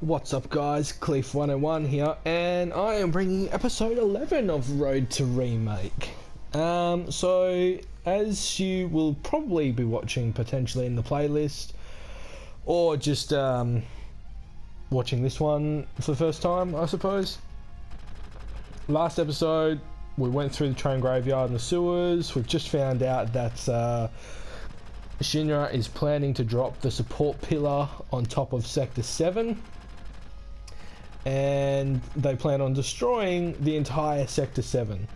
What's up guys, Cleef101 here, and I am bringing episode 11 of Road to Remake. So, as you will probably be watching potentially in the playlist, or just watching this one for the first time, I suppose. Last episode, we went through the train graveyard and the sewers. We've just found out that Shinra is planning to drop the support pillar on top of Sector 7. And they plan on destroying the entire Sector 7.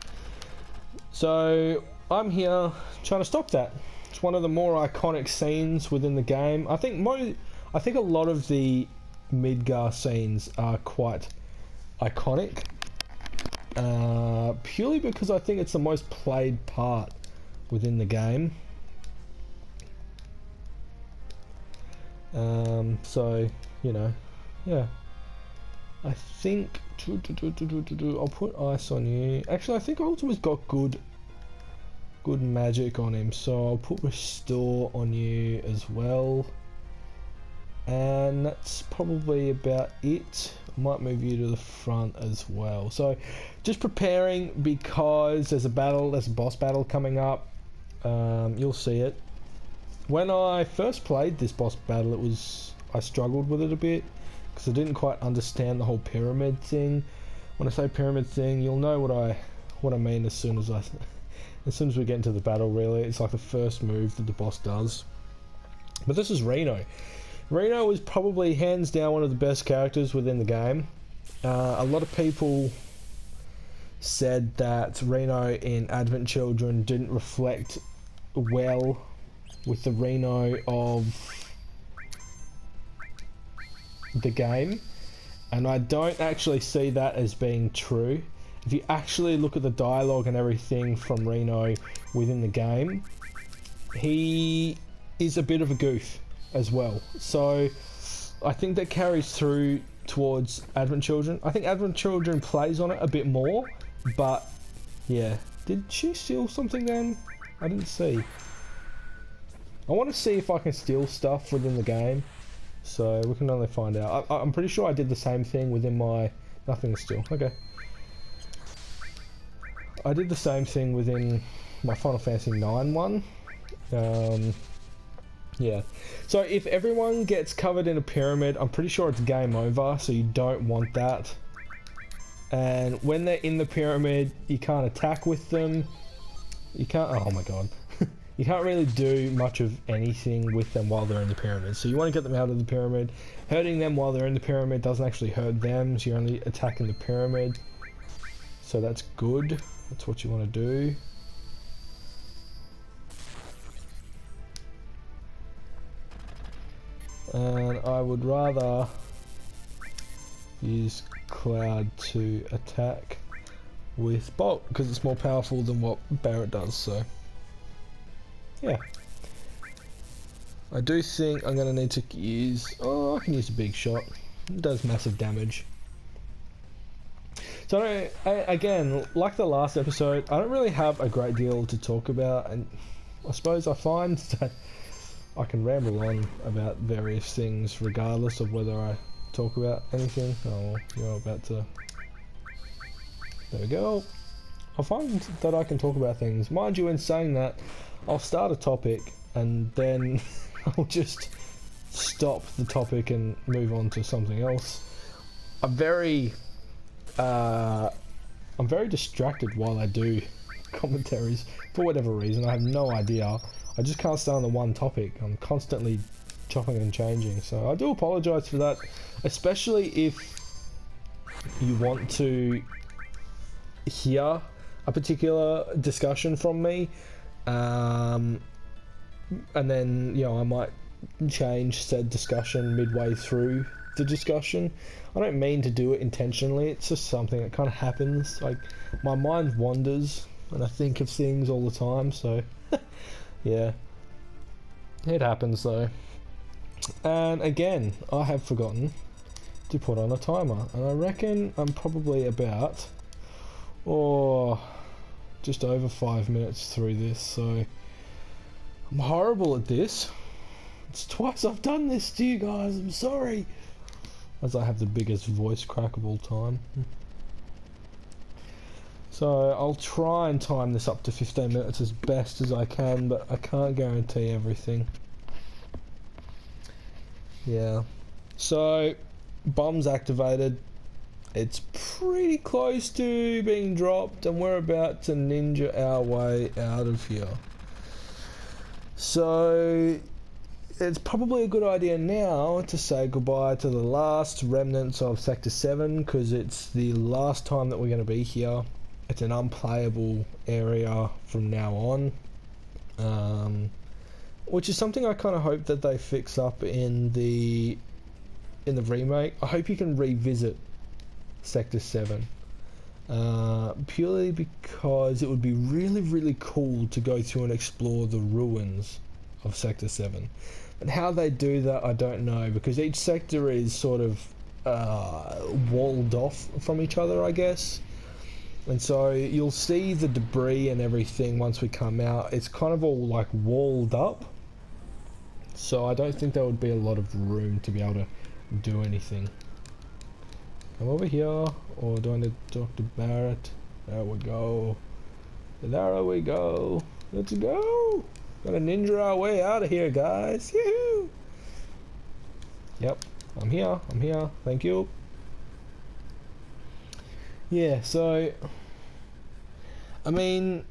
So I'm here trying to stop that. It's one of the more iconic scenes within the game. I think a lot of the Midgar scenes are quite iconic, purely because I think it's the most played part within the game. So you know, yeah. I think I'll put ice on you. Actually, I think Ultima's got good magic on him, so I'll put restore on you as well. And that's probably about it. I might move you to the front as well. So just preparing because there's a boss battle coming up. You'll see it. When I first played this boss battle, I struggled with it a bit, because I didn't quite understand the whole pyramid thing. When I say pyramid thing, you'll know what I mean as soon as we get into the battle. Really, it's like the first move that the boss does. But this is Reno. Reno is probably hands down one of the best characters within the game. A lot of people said that Reno in Advent Children didn't reflect well with the Reno of the game, and I don't actually see that as being true. If you actually look at the dialogue and everything from Reno within the game, he is a bit of a goof as well. So I think that carries through towards Advent Children. I think Advent Children plays on it a bit more, but yeah. Did she steal something then? I didn't see. I want to see if I can steal stuff within the game. So we can only find out. I'm pretty sure I did the same thing within my... Nothing still. Okay. I did the same thing within my Final Fantasy 9 one. Yeah. So if everyone gets covered in a pyramid, I'm pretty sure it's game over. So you don't want that. And when they're in the pyramid, you can't attack with them. You can't... Oh my god. You can't really do much of anything with them while they're in the pyramid. So you want to get them out of the pyramid. Hurting them while they're in the pyramid doesn't actually hurt them, so you're only attacking the pyramid. So that's good. That's what you want to do. And I would rather use Cloud to attack with Bolt, because it's more powerful than what Barret does, so... Yeah, I do think I'm going to need to use... Oh, I can use a big shot. It does massive damage. So again, like the last episode, I don't really have a great deal to talk about, and I suppose I find that I can ramble on about various things regardless of whether I talk about anything. Oh, you're about to... There we go. I find that I can talk about things. Mind you, in saying that, I'll start a topic and then I'll just stop the topic and move on to something else. I'm very distracted while I do commentaries for whatever reason. I have no idea. I just can't stay on the one topic. I'm constantly chopping and changing. So I do apologise for that, especially if you want to hear a particular discussion from me. And then, you know, I might change said discussion midway through the discussion. I don't mean to do it intentionally, it's just something that kind of happens. Like, my mind wanders and I think of things all the time, so yeah, it happens though. And again, I have forgotten to put on a timer, and I reckon I'm probably about just over 5 minutes through this, so I'm horrible at this. It's twice I've done this to you guys, I'm sorry. as I have the biggest voice crack of all time. So I'll try and time this up to 15 minutes as best as I can, but I can't guarantee everything. Yeah. So, bomb's activated. It's pretty close to being dropped, and we're about to ninja our way out of here. So, it's probably a good idea now to say goodbye to the last remnants of Sector 7, because it's the last time that we're going to be here. It's an unplayable area from now on, which is something I kind of hope that they fix up in the remake. I hope you can revisit Sector 7, purely because it would be really, really cool to go through and explore the ruins of Sector 7. And how they do that, I don't know, because each sector is sort of walled off from each other, I guess. And so you'll see the debris and everything once we come out. It's kind of all like walled up. So I don't think there would be a lot of room to be able to do anything. Come over here, or do I need to talk to Barrett? There we go. There we go. Let's go. Gotta ninja our way out of here, guys. Yoo-hoo! Yep, I'm here. I'm here. Thank you. Yeah, so I mean,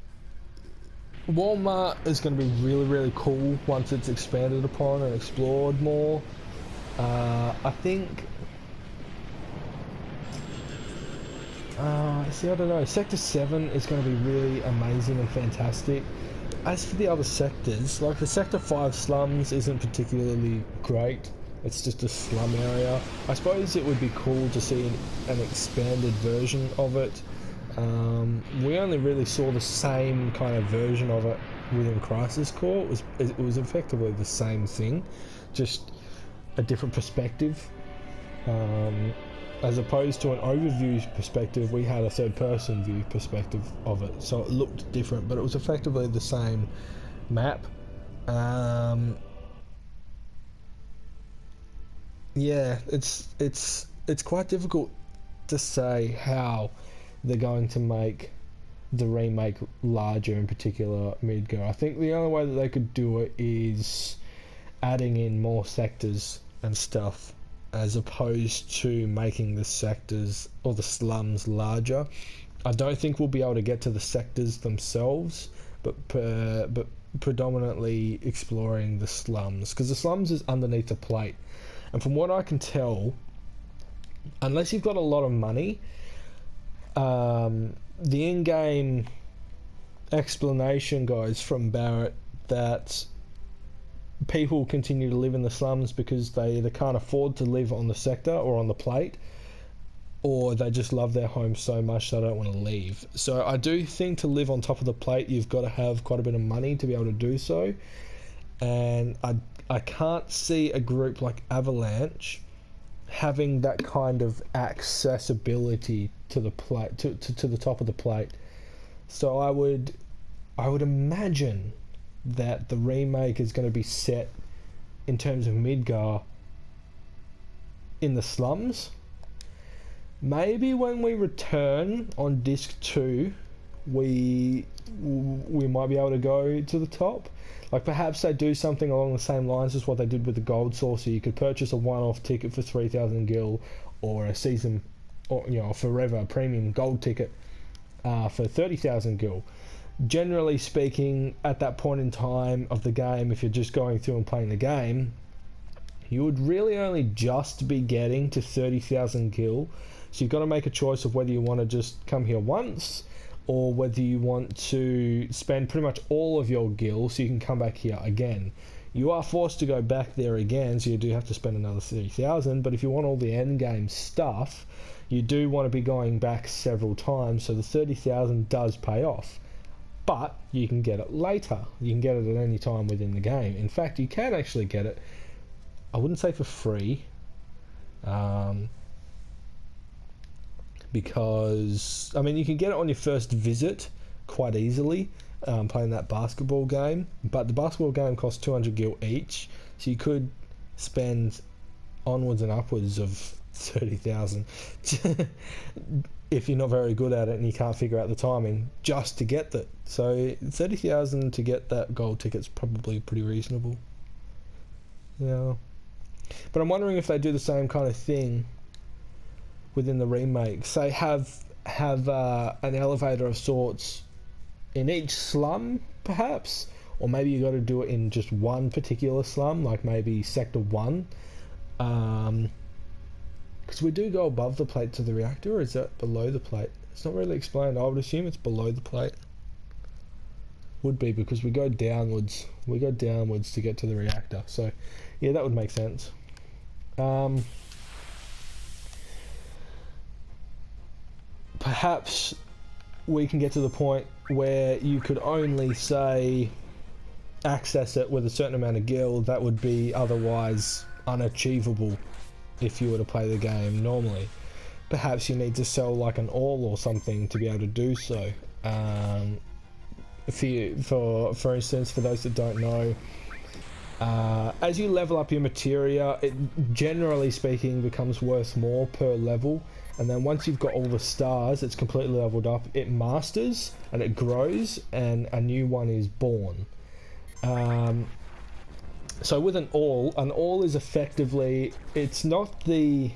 Walmart is going to be really, really cool once it's expanded upon and explored more. I think see, I don't know, Sector 7 is going to be really amazing and fantastic. As for the other sectors, like the Sector 5 slums isn't particularly great. It's just a slum area. I suppose it would be cool to see an expanded version of it. We only really saw the same kind of version of it within Crisis Core. It was effectively the same thing, just a different perspective. As opposed to an overview perspective, we had a third-person view perspective of it, so it looked different, but it was effectively the same map. Yeah, it's quite difficult to say how they're going to make the remake larger, in particular Midgar. I think the only way that they could do it is adding in more sectors and stuff, as opposed to making the sectors or the slums larger. I don't think we'll be able to get to the sectors themselves, but predominantly exploring the slums, because the slums is underneath the plate. And from what I can tell, unless you've got a lot of money, the in-game explanation goes from Barrett that people continue to live in the slums because they either can't afford to live on the sector or on the plate, or they just love their home so much they don't want to leave. So I do think to live on top of the plate, you've got to have quite a bit of money to be able to do so. And I can't see a group like Avalanche having that kind of accessibility to the plate, to the top of the plate. So I would imagine that the remake is going to be set in terms of Midgar in the slums. Maybe when we return on disc 2, we might be able to go to the top. Like perhaps they do something along the same lines as what they did with the Gold Saucer. You could purchase a one-off ticket for 3,000 gil, or a season, or a forever premium gold ticket for 30,000 gil. Generally speaking, at that point in time of the game, if you're just going through and playing the game, you would really only just be getting to 30,000 gil. So you've got to make a choice of whether you want to just come here once, or whether you want to spend pretty much all of your gil so you can come back here again. You are forced to go back there again, so you do have to spend another 30,000, but if you want all the end game stuff, you do want to be going back several times, so the 30,000 does pay off. But you can get it later. You can get it at any time within the game. In fact, you can actually get it, I wouldn't say for free, because, I mean, you can get it on your first visit quite easily, playing that basketball game, but the basketball game costs 200 gil each, so you could spend onwards and upwards of 30,000 if you're not very good at it and you can't figure out the timing just to get that. So 30,000 to get that gold ticket's probably pretty reasonable. Yeah, but I'm wondering if they do the same kind of thing within the remake. Say have an elevator of sorts in each slum, perhaps, or maybe you got to do it in just one particular slum, like maybe sector 1. Because we do go above the plate to the reactor, or is that below the plate? It's not really explained. I would assume it's below the plate. Would be, because we go downwards. We go downwards to get to the reactor. So, yeah, that would make sense. Perhaps we can get to the point where you could only, say, access it with a certain amount of gil that would be otherwise unachievable if you were to play the game normally. Perhaps you need to sell like an all or something to be able to do so. For instance, for those that don't know, as you level up your materia, it generally speaking becomes worth more per level, and then once you've got all the stars, it's completely leveled up, it masters and it grows and a new one is born. So with an all is effectively, it's not the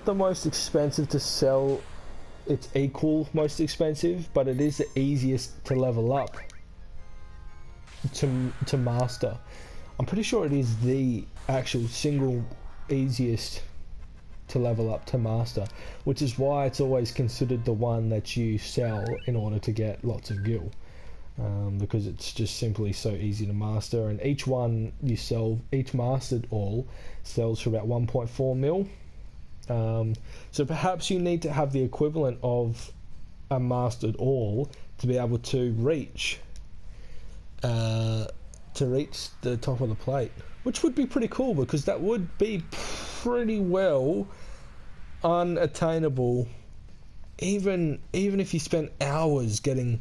most expensive to sell. It's equal most expensive, but it is the easiest to level up to master. I'm pretty sure it is the actual single easiest to level up to master, which is why it's always considered the one that you sell in order to get lots of gil. Because it's just simply so easy to master, and each one you sell, each mastered all sells for about 1.4 mil. So perhaps you need to have the equivalent of a mastered all to be able to reach the top of the plate, which would be pretty cool, because that would be pretty well unattainable, even if you spent hours getting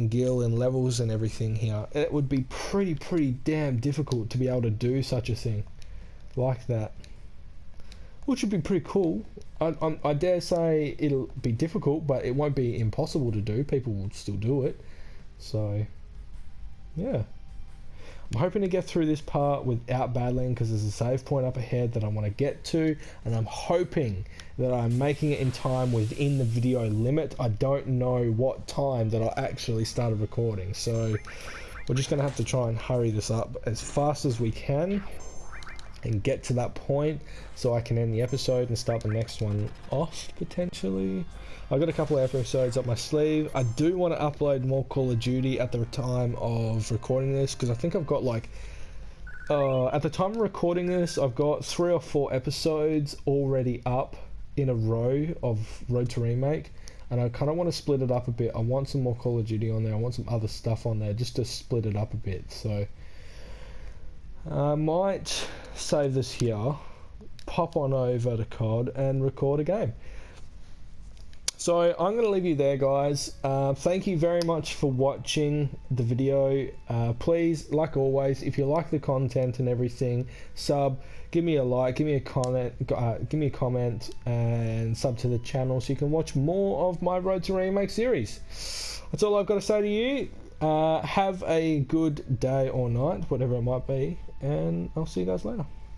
gil and levels and everything here. It would be pretty damn difficult to be able to do such a thing like that, which would be pretty cool. I dare say it'll be difficult, but it won't be impossible to do. People will still do it. So yeah, I'm hoping to get through this part without battling, because there's a save point up ahead that I want to get to, and I'm hoping that I'm making it in time within the video limit. I don't know what time that I'll actually start recording, so we're just going to have to try and hurry this up as fast as we can and get to that point so I can end the episode and start the next one off, potentially. I've got a couple of episodes up my sleeve. I do want to upload more Call of Duty at the time of recording this, because I think I've got like at the time of recording this, I've got 3 or 4 episodes already up in a row of Road to Remake, and I kind of want to split it up a bit. I want some more Call of Duty on there, I want some other stuff on there, just to split it up a bit. So I might save this here, pop on over to COD and record a game. So I'm going to leave you there, guys. Thank you very much for watching the video. Please, like always, if you like the content and everything, sub, give me a like, give me a comment, and sub to the channel so you can watch more of my Road to Remake series. That's all I've got to say to you. Have a good day or night, whatever it might be, and I'll see you guys later.